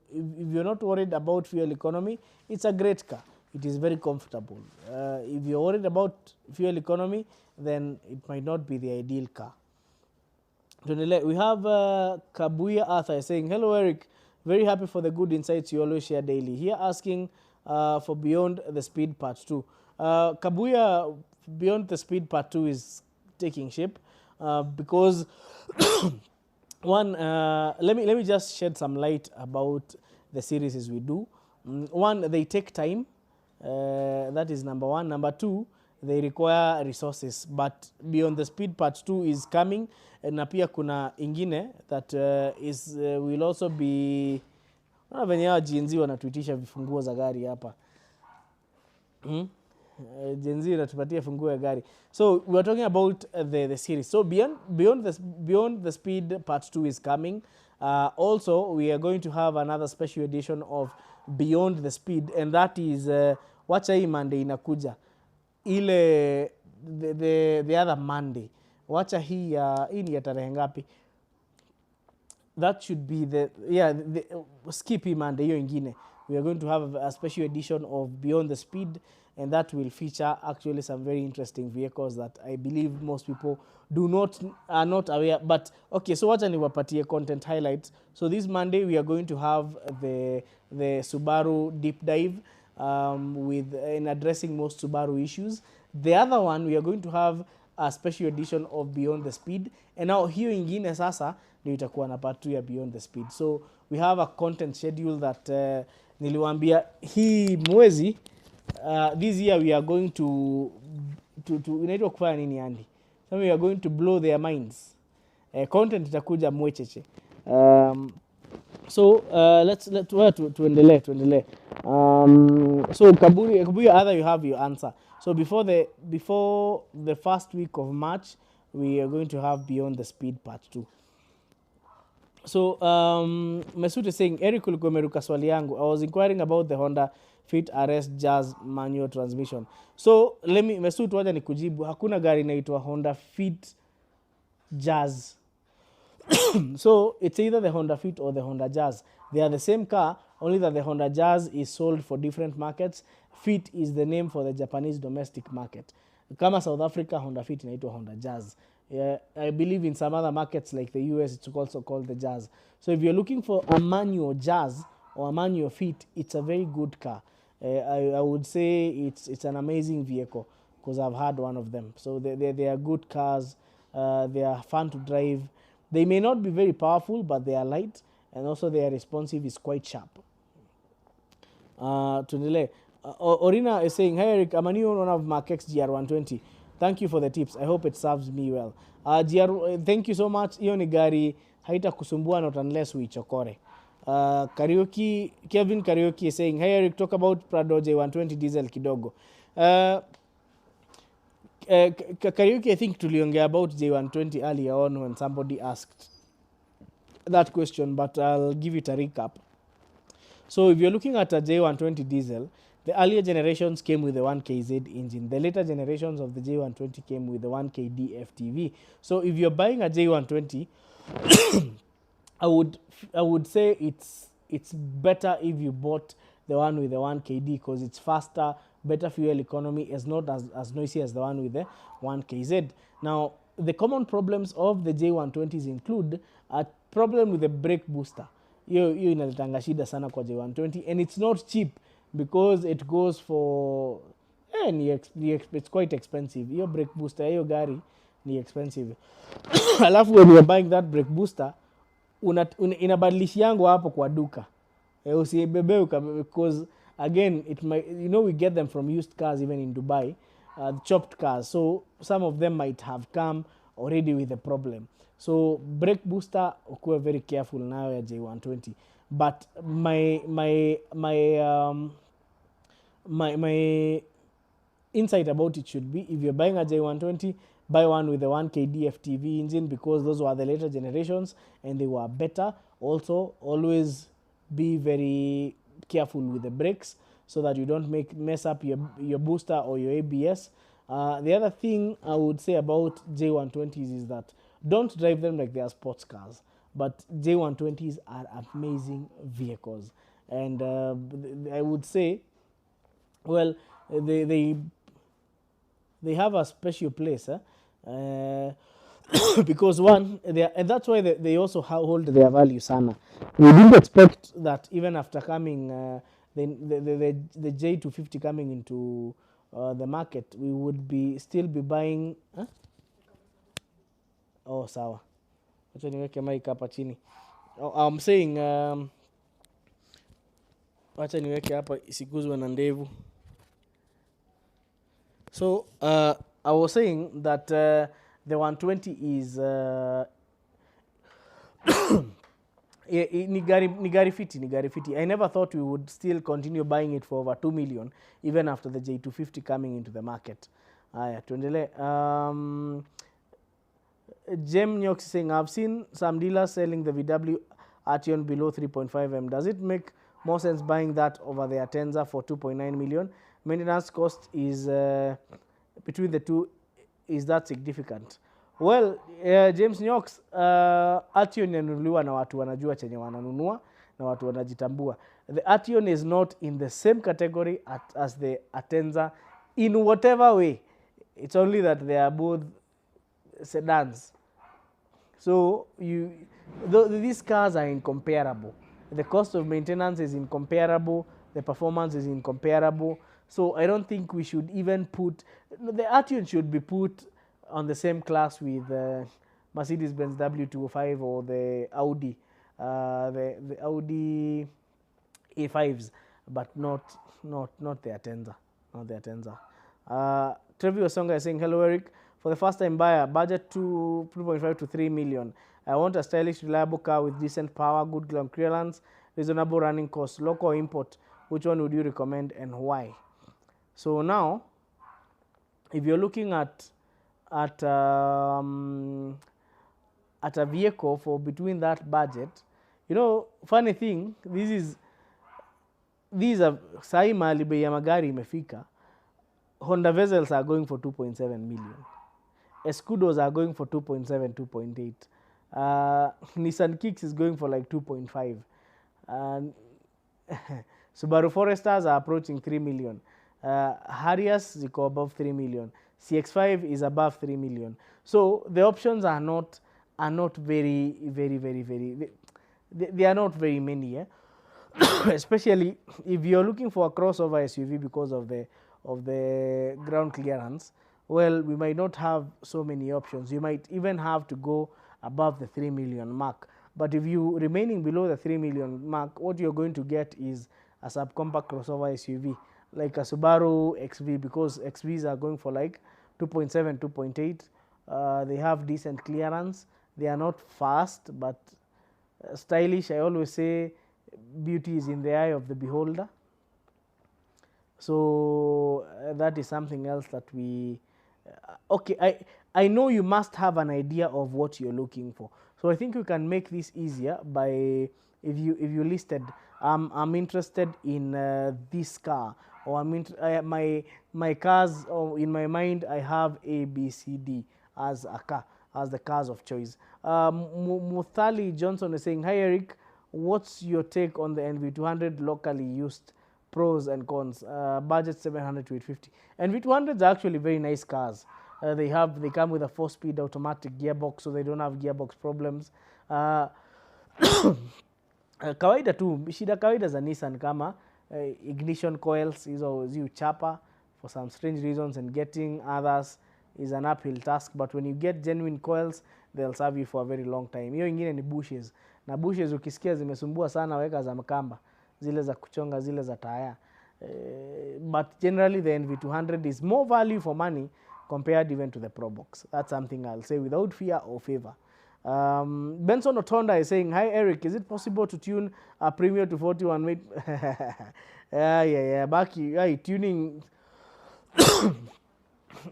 not worried about fuel economy, it's a great car. It is very comfortable. If you're worried about fuel economy, then it might not be the ideal car. We have Kabuya Arthur saying, hello Eric, very happy for the good insights you always share daily. Here asking for Beyond the Speed Part 2. Kabuya, Beyond the Speed Part 2 is taking shape because one, let me just shed some light about the series as we do. One, they take time. That is number one. Number two, they require resources, but Beyond the Speed Part 2 is coming, na pia kuna ingine that will also be venye hawa Gen Z wanatuitisha vifunguo za gari hapa. Gen Z inatupatia funguo ya gari. So we are talking about the series. So Beyond the Speed Part 2 is coming. Also we are going to have another special edition of Beyond the Speed, and that is wacha hii Monday inakuja. Ile the other Monday. Wacha hii ni ya tarehe ngapi? That should be skip hii Monday hiyo ingine. We are going to have a special edition of Beyond the Speed, and that will feature actually some very interesting vehicles that I believe most people are not aware. But okay, so wacha niwapatie content highlights. So this Monday we are going to have the Subaru deep dive in addressing most Subaru issues. The other one, we are going to have a special edition of Beyond the Speed, and now hiyo ingine sasa ndio itakuwa na part 2 ya Beyond the Speed. So we have a content schedule that niliwaambia hii mwezi this year we are going to inaitwa kufanya nini Andy? So we are going to blow their minds. Content itakuja mwecheche. So let's tuendelee. So Kabuya, either you have your answer. So before the first week of March, we are going to have Beyond the Speed Part 2. So Mesut is saying, Eric ulikuwa umeruka swali yangu. I was inquiring about the Honda Fit RS Jazz manual transmission. So Mesut wacha nikujibu, hakuna gari inaitwa Honda Fit Jazz. So it's either the Honda Fit or the Honda Jazz. They are the same car, only that the Honda Jazz is sold for different markets. Fit is the name for the Japanese domestic market. Kama South Africa, Honda Fit inaitwa Honda Jazz. I believe in some other markets like the US, it's also called the Jazz. So if you're looking for a manual Jazz or a manual Fit, it's a very good car. I would say it's an amazing vehicle because I've had one of them. So they are good cars. They are fun to drive. They may not be very powerful, but they are light, and also their responsive is quite sharp. Orina is saying, hey Eric, I'm a new owner of MUX GR120. Thank you for the tips. I hope it serves me well. Thank you so much. Hiyo ni gari haita kusumbua not unless uichokore. Kevin Karaoke is saying, hey Eric, talk about Prado J120 diesel kidogo. Karaoke, I think tuliongea about J120 earlier on when somebody asked that question, but I'll give it a recap. So if you're looking at a J120 diesel, the earlier generations came with the 1KZ engine. The later generations of the J120 came with the 1KD FTV. So if you're buying a J120, I would say it's better if you bought the one with the 1KD because it's faster, better fuel economy, is not as noisy as the one with the 1KZ. Now, the common problems of the J120s include a problem with the brake booster. Hiyo inaletanga shida sana kwa J120, and it's not cheap because it goes for it's quite expensive. Hiyo brake booster hiyo gari ni expensive. Alafu when you're buying that brake booster, inabadilishi yangu hapo kwa duka. Usibebe because again it might, we get them from used cars even in Dubai, chopped cars, so some of them might have come already with a problem. So brake booster ukuwe very careful nayo ya J120. But my insight about it should be, if you're buying a J120, buy one with the 1KD FTV engine because those were the later generations and they were better. Also, always be very careful with the brakes so that you don't mess up your booster or your ABS. The other thing I would say about J120s is that don't drive them like they are sports cars. But J120s are amazing vehicles. And I would say, well, they have a special place. Because one, and that's why they also hold their value sana. We didn't expect that even after coming, the J250 coming into the market, we would still be buying. Huh? Oh, sawa. Acha niweke mic hapa chini. I'm saying, acha niweke hapa isiguzwe na ndevu. So I was saying that the 120 is ni gari fiti. I never thought we would still continue buying it for over 2 million even after the J250 coming into the market. Haya, tuendelee. Jem Nyox saying, I've seen some dealers selling the VW Arteon below 3.5M. Does it make more sense buying that over the Atenza for 2.9 million? Maintenance cost is between the two, is that significant? Well, James Nyox, Arteon inanunuliwa na watu wanajua chenye wananunua na watu wanajitambua. The Arteon is not in the same category as the Atenza in whatever way. It's only that they are both sedans. So these cars are incomparable. The cost of maintenance is incomparable. The performance is incomparable. So I don't think we should even put, the Arteon should be put on the same class with Mercedes-Benz W205 or the Audi, the Audi A5s, but not the Atenza, not the Atenza. Trevi Osonga is saying, hello Eric, for the first time buyer, budget 2.5 to 3 million. I want a stylish, reliable car with decent power, good ground clearance, reasonable running costs, local import. Which one would you recommend and why? So now, if you're looking at a vehicle for between that budget, funny thing, these are sai mahali bei ya magari imefika. Honda Vessels are going for 2.7 million. Escudos are going for 2.7, 2.8. Nissan Kicks is going for like 2.5. Subaru Foresters are approaching 3 million. Harriers ziko above 3 million. CX5 is above 3 million. So the options are not very, they are not very many. Especially if you're looking for a crossover SUV because of the ground clearance. Well, we might not have so many options. You might even have to go above the 3 million mark. But if you remaining below the 3 million mark, what you're going to get is a subcompact crossover SUV like a Subaru XV, because XVs are going for like 2.7, 2.8. They have decent clearance. They are not fast, but stylish. I always say beauty is in the eye of the beholder. So that is something else that we... okay, I know you must have an idea of what you're looking for. So I think we can make this easier by, if you listed, I'm interested in this car, or my cars, or in my mind I have A, B, C, D as a car, as the cars of choice. Muthali Johnson is saying, hi Eric, what's your take on the NV200 locally used pros and cons. Budget 700 to 850, and V200s are actually very nice cars. They come with a 4-speed automatic gearbox, so they don't have gearbox problems. Kawaida tu, shida kawaida za Nissan kama ignition coils hizo chapa for some strange reasons, and getting others is an uphill task, but when you get genuine coils they'll serve you for a very long time. Hiyo ingine ni bushes, na bushes ukisikia zimesumbua sana, weka za makamba, zile za kuchonga, zile za taya. But generally the NV200 is more value for money compared even to the Probox. That's something I'll say without fear or favor. Benson Otonda is saying, hi Eric, is it possible to tune a Premium to 41 weight? Yeah. Baki, tuning.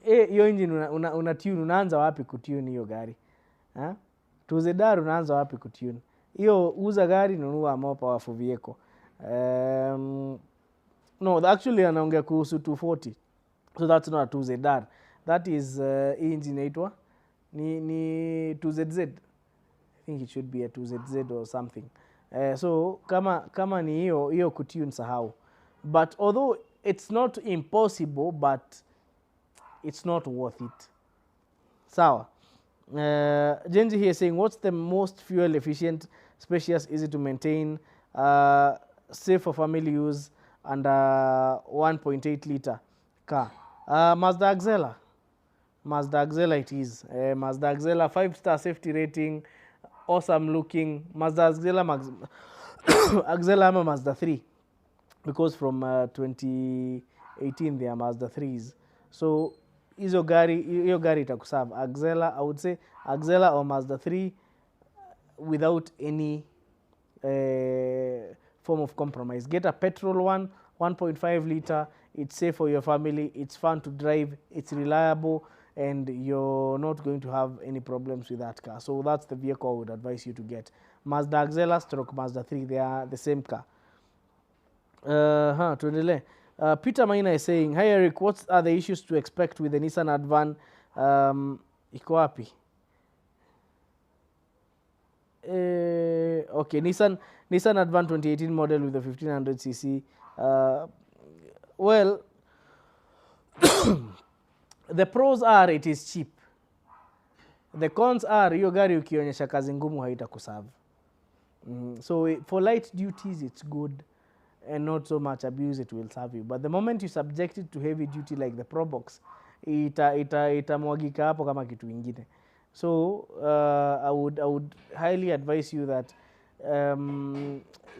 Hiyo engine una tune, unaanza wapi kutune hiyo gari? Tuzedar unaanza wapi kutune? Hiyo uza gari, nunua more powerful vehicle. No, actually anaongea kuhusu 240. So that's not a 2ZR. That is engine inaitwa ni 2ZZ. I think it should be a 2ZZ or something. So kama ni hiyo kutune sahau. But although it's not impossible, but it's not worth it. Sawa. Genji here saying, what's the most fuel efficient, spacious, easy to maintain, safe for family use, and 1.8 liter car? Mazda Axela. Mazda Axela it is. Mazda Axela 5-star safety rating, awesome looking. Mazda Axela Axela ama Mazda 3, because from 2018 they are Mazda 3s. So hiyo gari itakuserve. Axela, I would say Axela or Mazda 3 without any form of compromise. Get a petrol one, 1.5 liter. It's safe for your family, it's fun to drive, it's reliable, and you're not going to have any problems with that car. So that's the vehicle I would advise you to get. Mazda Axela stroke Mazda 3, they are the same car. Tuendelee. Peter Maina is saying, hi Eric, what are the issues to expect with the Nissan Advan? Iko wapi? Okay, Nissan Advan 2018 model with the 1500cc. Well, the pros are it is cheap. The cons are hiyo gari ukionyesha kazi ngumu haitakuserve. So for light duties it's good, and not so much abuse it will serve you. But the moment you subject it to heavy duty like the Probox, itamwagika hapo kama kitu ingine. So I would highly advise you that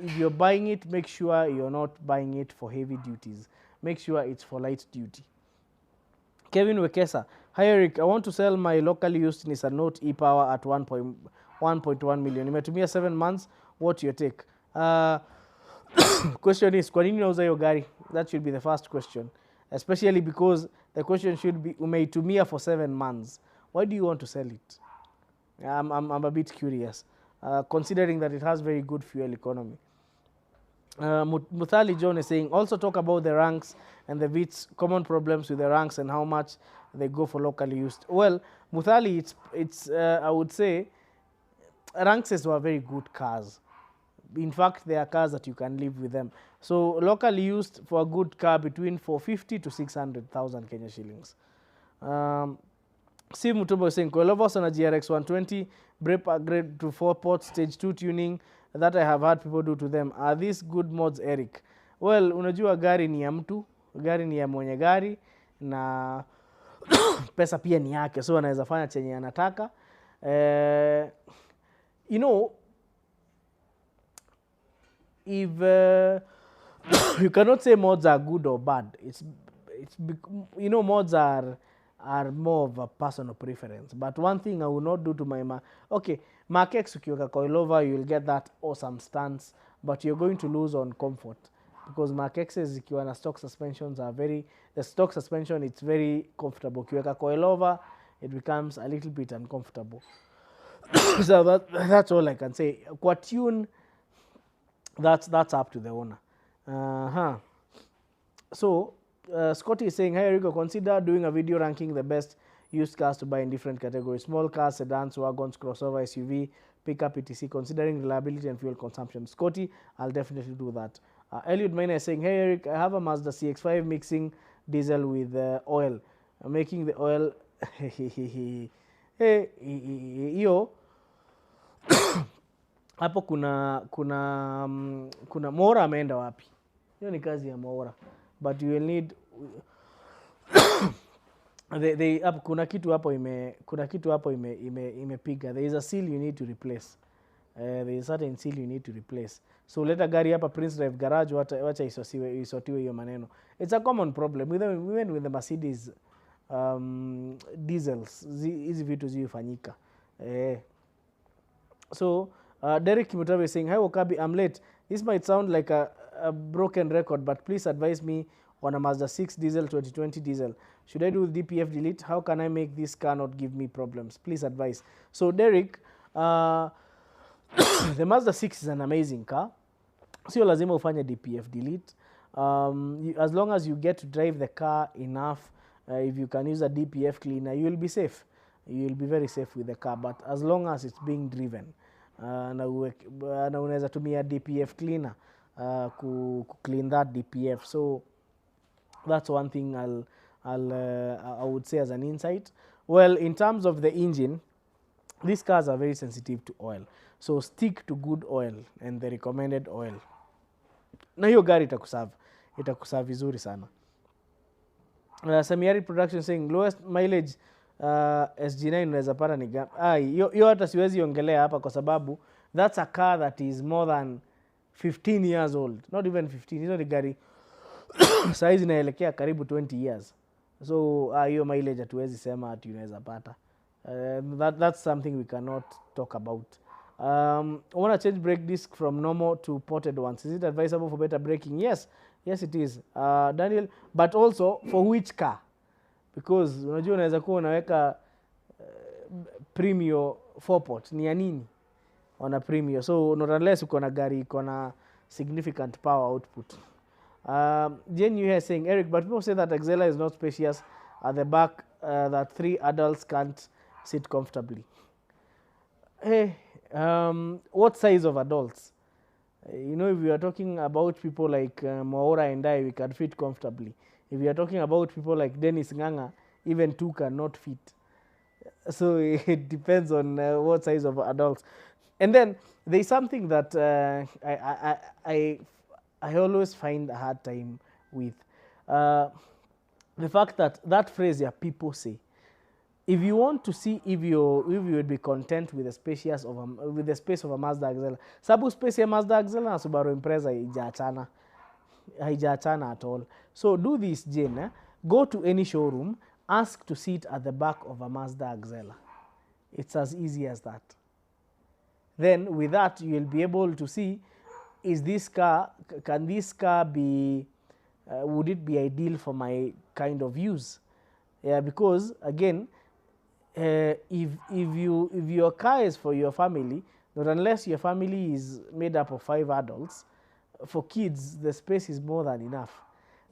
if you're buying it, make sure you're not buying it for heavy duties. Make sure it's for light duty. Kevin Wekesa, hi Eric, I want to sell my locally used Nissan Note e-Power at 1.1 million. Nimetumia 7 months. What's your take? Question is, kwa nini unauza hiyo gari? That should be the first question, especially because the question should be, umeitumia for 7 months. Why do you want to sell it? I'm a bit curious, considering that it has very good fuel economy. Muthali John is saying, also talk about the ranks and the VITs, common problems with the ranks and how much they go for locally used. Well, Muthali, it's I would say ranks were very good cars. In fact, they are cars that you can live with them. So locally used for a good car between 450 to 600,000 Kenya shillings. Steve Mutumbo is saying, Coilovas on a GRX 120, brake upgrade to 4-port stage 2 tuning that I have had people do to them. Are these good mods, Eric? Well, unajua gari ni ya mtu, gari ni ya mwenye gari, na pesa pia ni yake, so anaweza fanya chenye anataka. You know, if you cannot say mods are good or bad, it's you know, mods are more of a personal preference. But one thing I will not do to my okay, Mark X ukiweka coilover, you will get that awesome stance, but you're going to lose on comfort, because Mark X's ikiwa na stock suspensions are the stock suspension, it's very comfortable. Ukiweka coilover, it becomes a little bit uncomfortable. So that's all I can say. Kwa tune, that's up to the owner. So Scotty is saying, hey Rico, consider doing a video ranking the best used cars to buy in different categories: small cars, sedans, wagons, crossover, SUV, pickup etc, considering reliability and fuel consumption. Scotty, I'll definitely do that. Elliot Miner is saying, hey Eric, I have a Mazda CX-5 mixing diesel with oil, making the oil hey, hiyo hapo kuna Mora ameenda wapi? Hiyo ni kazi ya Mora, but you will need kuna kitu hapo imepiga. There is a seal you need to replace. There is certain seal you need to replace. So leta gari hapa Prince Drive garage, wacha isotiwe hiyo maneno. It's a common problem even with the Mercedes diesels, hizi vitu zifanyika. So Derek Kimutabe is saying, hi Wakabi, I'm late. This might sound like a broken record, but please advise me on a Mazda 6 diesel 2020 diesel. Should I do DPF delete? How can I make this car not give me problems? Please advise. So Derek, the Mazda 6 is an amazing car. Sio lazima ufanye DPF delete. As long as you get to drive the car enough, if you can use a DPF cleaner, you will be safe. You will be very safe with the car, but as long as it's being driven, na unaweza tumia DPF cleaner ku clean that DPF. So that's one thing I would say as an insight. Well, in terms of the engine, these cars are very sensitive to oil, so stick to good oil and the recommended oil, na hiyo gari itakuserve vizuri sana. Samiari Production saying lowest mileage SG9 unaweza pata ni hiyo hata siwezi ongelea hapa kwa sababu that's a car that is more than 15 years old, not even 15. Hizo ni gari size inaelekea karibu 20 years. So hiyo mileage hatuwezi sema ati unaweza pata. That's something we cannot talk about. I want to change brake disc from normal to ported ones. Is it advisable for better braking? Yes it is, Daniel, but also for which car? Because unajua unaweza kuwa unaweka Premio 4-port ni ya nini on a Premio, so not unless uko na gari iko na significant power output. Jen you here saying, Eric, but people say that Axela is not spacious at the back, that 3 adults can't sit comfortably. Hey, what size of adults? You know, if we are talking about people like Maura and I, we can fit comfortably. If we are talking about people like Dennis Nganga, even 2 cannot fit. So it depends on what size of adults. And then there's something that I always find a hard time with. The fact that phrase yeah, people say, if you want to see if you would be content with the space of a Mazda Axela, sababu space ya Mazda Axela na Subaru Impreza haijaachana at all. So do this, Jane, go to any showroom, ask to sit at the back of a Mazda Axela. It's as easy as that. Then with that you will be able to see, can this car be would it be ideal for my kind of use? Yeah, because again, if your car is for your family, not unless your family is made up of 5 adults, for kids the space is more than enough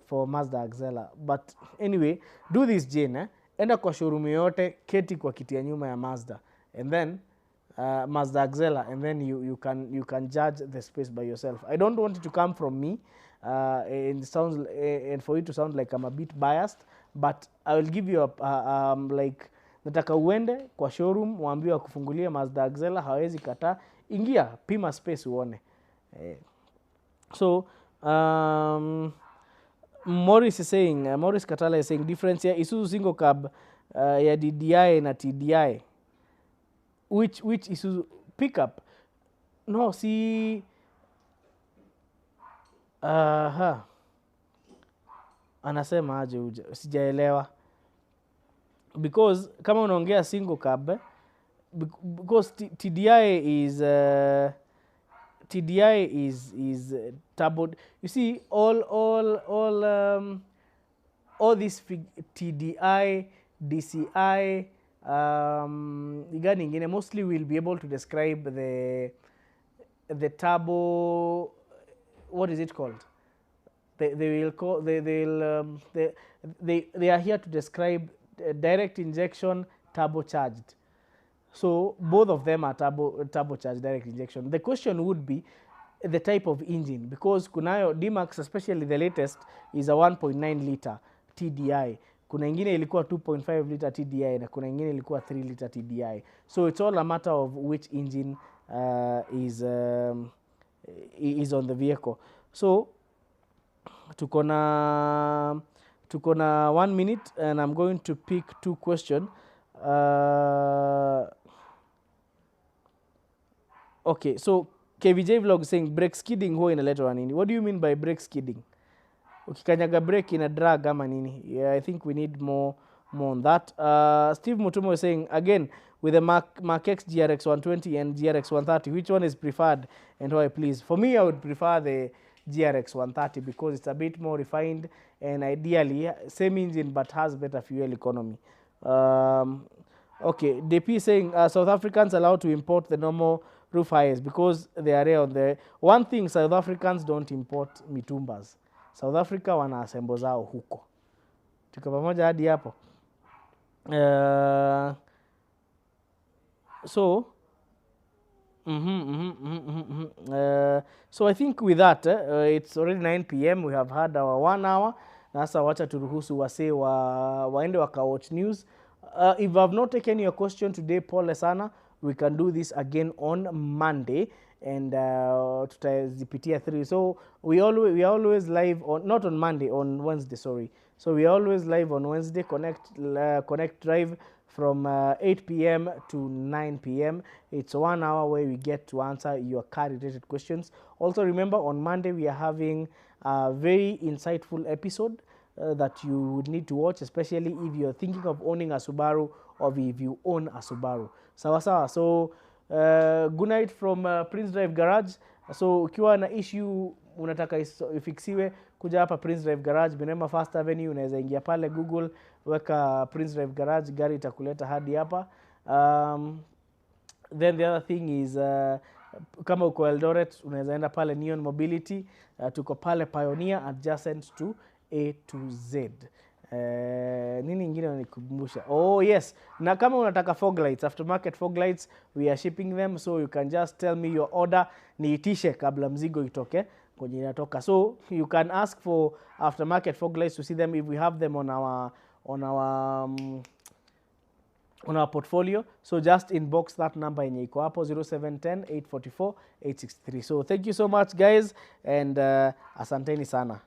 for Mazda Axela. But anyway, do this, Jane, enda kwa showroom yote, keti kwa kiti ya nyuma ya Mazda, and then Mazda Axela, and then you can judge the space by yourself. I don't want it to come from me and for it to sound like I'm a bit biased, but I will give you like, nataka uende kwa showroom waambiwe kufungulia Mazda Axela, hawezi kataa, ingia pima space uone. So Morris Katala is saying difference here, Isuzu single cab ya DDI na TDI, which Isuzu pickup? No, si anasema aje sijaelewa, because kama unaongea single cab, because TDI is turbo. You see all this TDI, DCI, gani ingine, mostly we'll be able to describe the turbo, what is it called? They are here to describe direct injection turbocharged. So both of them are turbocharged direct injection. The question would be the type of engine, because kunayo D-Max, especially the latest, is a 1.9 liter TDI. Kuna ingine ilikuwa 2.5 liter TDI na kuna ingine ilikuwa 3 liter TDI. So it's all a matter of which engine is on the vehicle. So tuko na 1 minute and I'm going to pick 2 questions. Okay, so KVJ vlog saying brake skidding huwa inaletwa nini? What do you mean by brake skidding? Ukikanyaga brake ina drag ama nini? Yeah, I think we need more on that. Steve Mutumo is saying again with the Mark X GRX 120 and GRX 130, which one is preferred and why, please? For me, I would prefer the GRX 130 because it's a bit more refined and ideally same engine but has better fuel economy. Okay, DP saying South Africans allowed to import the normal roof hires because they are rare on the one thing. South Africans don't import mitumbas. South Africa wana assemble zao huko. Tuko pamoja hadi hapo. So so I think with that it's already 9 p.m. We have had our 1 hour. Sasa wacha turuhusu wase waende watch news. If I have not taken your question today, pole sana. We can do this again on Monday and tutazipitia 3. So we are always live on, not on Monday, on Wednesday, sorry. So we are always live on Wednesday, Konnekt Drive from 8 p.m. to 9 p.m. It's 1 hour where we get to answer your car-related questions. Also remember, on Monday we are having a very insightful episode that you would need to watch, especially if you're thinking of owning a Subaru or if you own a Subaru. Sawa sawa. So good night from Prince Drive Garage. So ukiwa na issue unataka ifixiwe, kuja hapa Prince Drive Garage, Benema First Avenue. Unaweza ingia pale Google, weka Prince Drive Garage, gari itakuleta hadi hapa. Then the other thing is kama uko Eldoret unaweza enda pale Neon Mobility. Tuko pale Pioneer adjacent to A to Z. Nini ingine unikumbusha? Oh yes, na kama unataka fog lights, aftermarket fog lights, we are shipping them, so you can just tell me your order, niitishe kabla mzigo itoke kwenye inatoka. So you can ask for aftermarket fog lights to see them if we have them on our portfolio. So just inbox that number yenye iko hapo 0710 844 863. So thank you so much guys and asanteni sana.